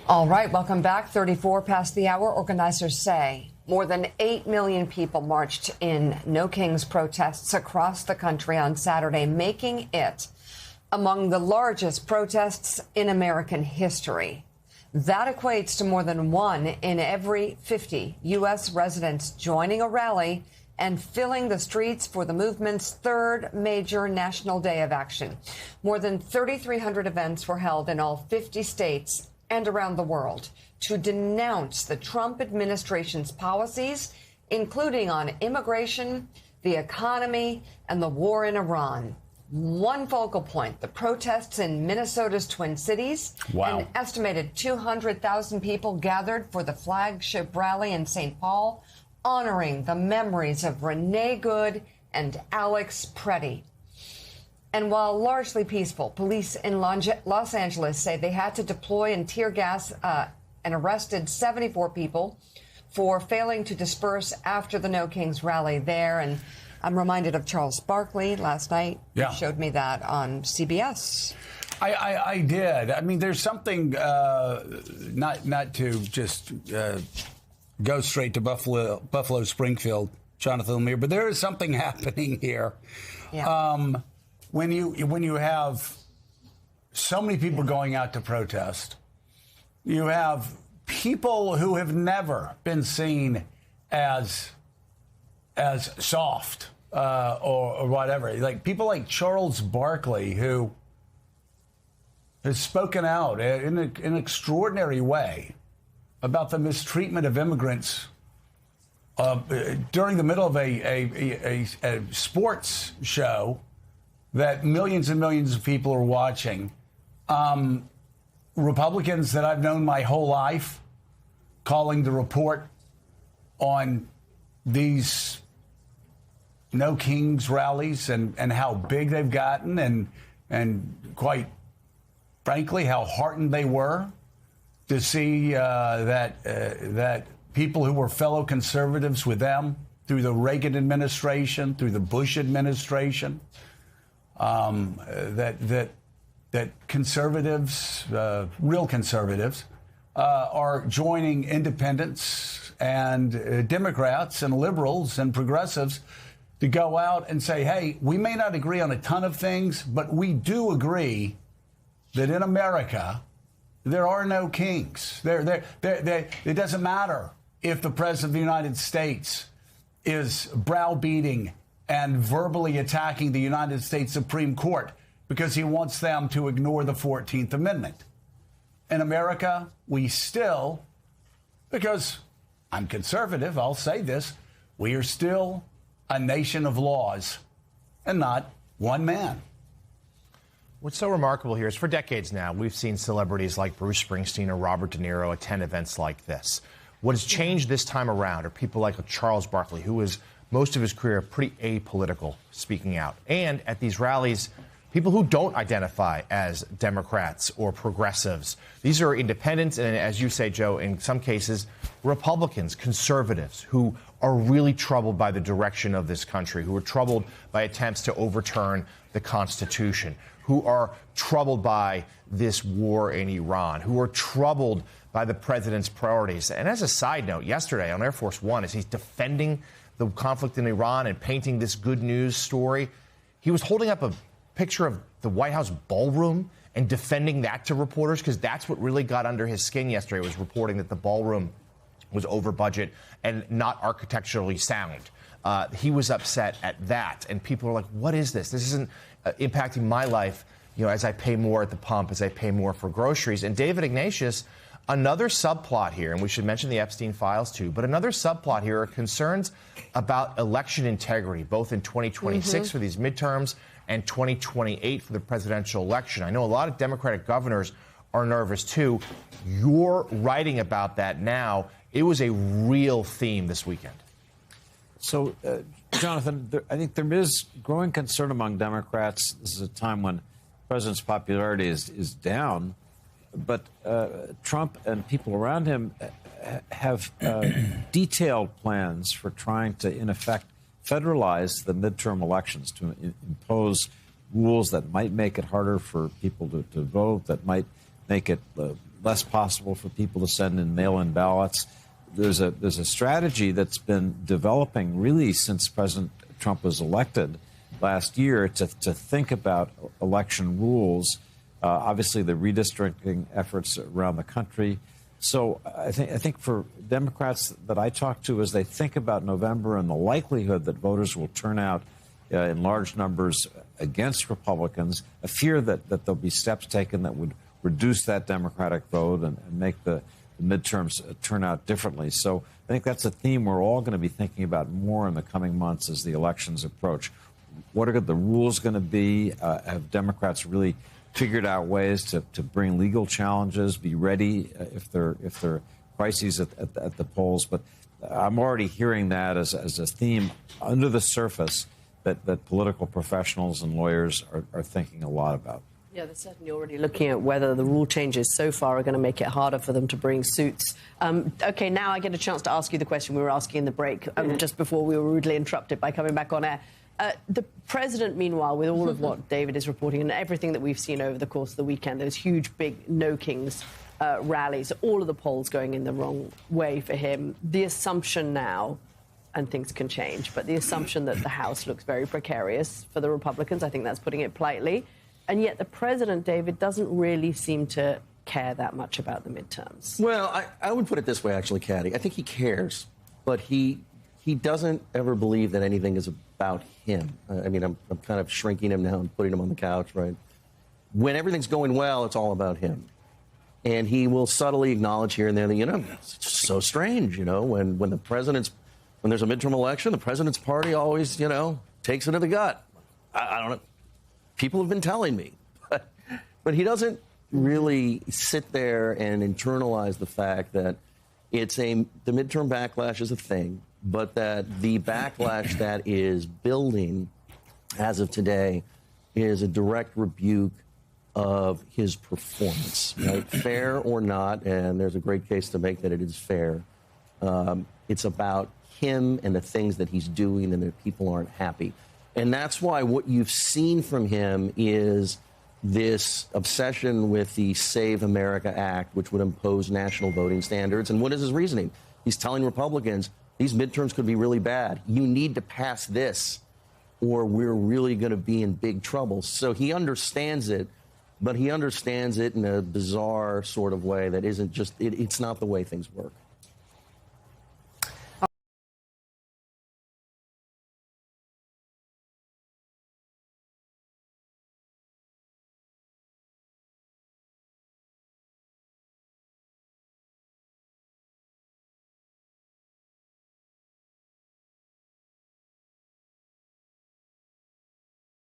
All right, welcome back. 34 past the hour. Organizers say more than 8 million people marched in No Kings protests across the country on Saturday, making it among the largest protests in American history. That equates to more than 1 in every 50 U.S. residents joining a rally and filling the streets for the movement's third major national day of action. More than 3,300 events were held in all 50 states and around the world to denounce the Trump administration's policies, including on immigration, the economy, and the war in Iran. One focal point, the protests in Minnesota's Twin Cities. Wow. An estimated 200,000 people gathered for the flagship rally in St. Paul, honoring the memories of Renee Good and Alex Preddy. And while largely peaceful, police in Los Angeles say they had to deploy and tear gas and arrested 74 people for failing to disperse after the No Kings rally there. And I'm reminded of Charles Barkley last night. Yeah. He showed me that on CBS. I did. I mean, there's something, not to just go straight to Buffalo Springfield, Jonathan Lemire, but there is something happening here. Yeah. When you have so many people going out to protest, you have people who have never been seen as soft or whatever, like people like Charles Barkley, who has spoken out in an extraordinary way about the mistreatment of immigrants during the middle of a sports show that millions and millions of people are watching. Republicans that I've known my whole life calling the report on these No Kings rallies and how big they've gotten and quite frankly how heartened they were to see that people who were fellow conservatives with them through the Reagan administration, through the Bush administration, that conservatives, real conservatives, are joining independents and Democrats and liberals and progressives to go out and say, hey, we may not agree on a ton of things, but we do agree that in America there are no kings. It doesn't matter if the President of the United States is browbeating and verbally attacking the United States Supreme Court because he wants them to ignore the 14th Amendment. In America, we still, because I'm conservative, I'll say this, we are still a nation of laws and not one man. What's so remarkable here is for decades now, we've seen celebrities like Bruce Springsteen or Robert De Niro attend events like this. What has changed this time around are people like Charles Barkley, who was most of his career pretty apolitical, speaking out. And at these rallies, people who don't identify as Democrats or progressives. These are independents and, as you say, Joe, in some cases, Republicans, conservatives, who are really troubled by the direction of this country, who are troubled by attempts to overturn the Constitution, who are troubled by this war in Iran, who are troubled by the president's priorities. And as a side note, yesterday on Air Force One, as he's defending the conflict in Iran and painting this good news story, he was holding up a picture of the White House ballroom and defending that to reporters, because that's what really got under his skin yesterday, was reporting that the ballroom was over budget and not architecturally sound. He was upset at that, and people are like, what is this? This isn't impacting my life, as I pay more at the pump, as I pay more for groceries. And David Ignatius, another subplot here, and we should mention the Epstein files too, but another subplot here are concerns about election integrity, both in 2026 for these midterms and 2028 for the presidential election. I know a lot of Democratic governors are nervous too. You're writing about that now. It was a real theme this weekend. So, Jonathan, I think there is growing concern among Democrats. This is a time when the president's popularity is down. But Trump and people around him have detailed plans for trying to, in effect, federalize the midterm elections, to impose rules that might make it harder for people to vote, that might make it less possible for people to send in mail-in ballots. There's a strategy that's been developing really since President Trump was elected last year to think about election rules. Obviously, the redistricting efforts around the country. So I think for Democrats that I talk to, as they think about November and the likelihood that voters will turn out in large numbers against Republicans, a fear that there'll be steps taken that would reduce that Democratic vote and make the midterms turn out differently. So I think that's a theme we're all going to be thinking about more in the coming months as the elections approach. What are the rules going to be? Have Democrats really figured out ways to bring legal challenges, be ready if there are crises at the polls? But I'm already hearing that as a theme under the surface that political professionals and lawyers are thinking a lot about. Yeah, they're certainly already looking at whether the rule changes so far are going to make it harder for them to bring suits. OK, now I get a chance to ask you the question we were asking in the break just before we were rudely interrupted by coming back on air. The president, meanwhile, with all of what David is reporting and everything that we've seen over the course of the weekend, those huge, big No Kings rallies, all of the polls going in the wrong way for him, the assumption now, and things can change, but the assumption that the House looks very precarious for the Republicans, I think that's putting it politely. And yet the president, David, doesn't really seem to care that much about the midterms. Well, I would put it this way, actually, Kathy. I think he cares, but he doesn't ever believe that anything is about him. I mean, I'm kind of shrinking him now and putting him on the couch, right? When everything's going well, it's all about him. And he will subtly acknowledge here and there that, it's just so strange, when there's a midterm election, the president's party always, takes it to the gut. I don't know. People have been telling me, but he doesn't really sit there and internalize the fact that the midterm backlash is a thing, but that the backlash that is building as of today is a direct rebuke of his performance, right? Fair or not, and there's a great case to make that it is fair. It's about him and the things that he's doing and that people aren't happy. And that's why what you've seen from him is this obsession with the Save America Act, which would impose national voting standards. And what is his reasoning? He's telling Republicans, these midterms could be really bad. You need to pass this or we're really going to be in big trouble. So he understands it, but he understands it in a bizarre sort of way that isn't just, it's not the way things work.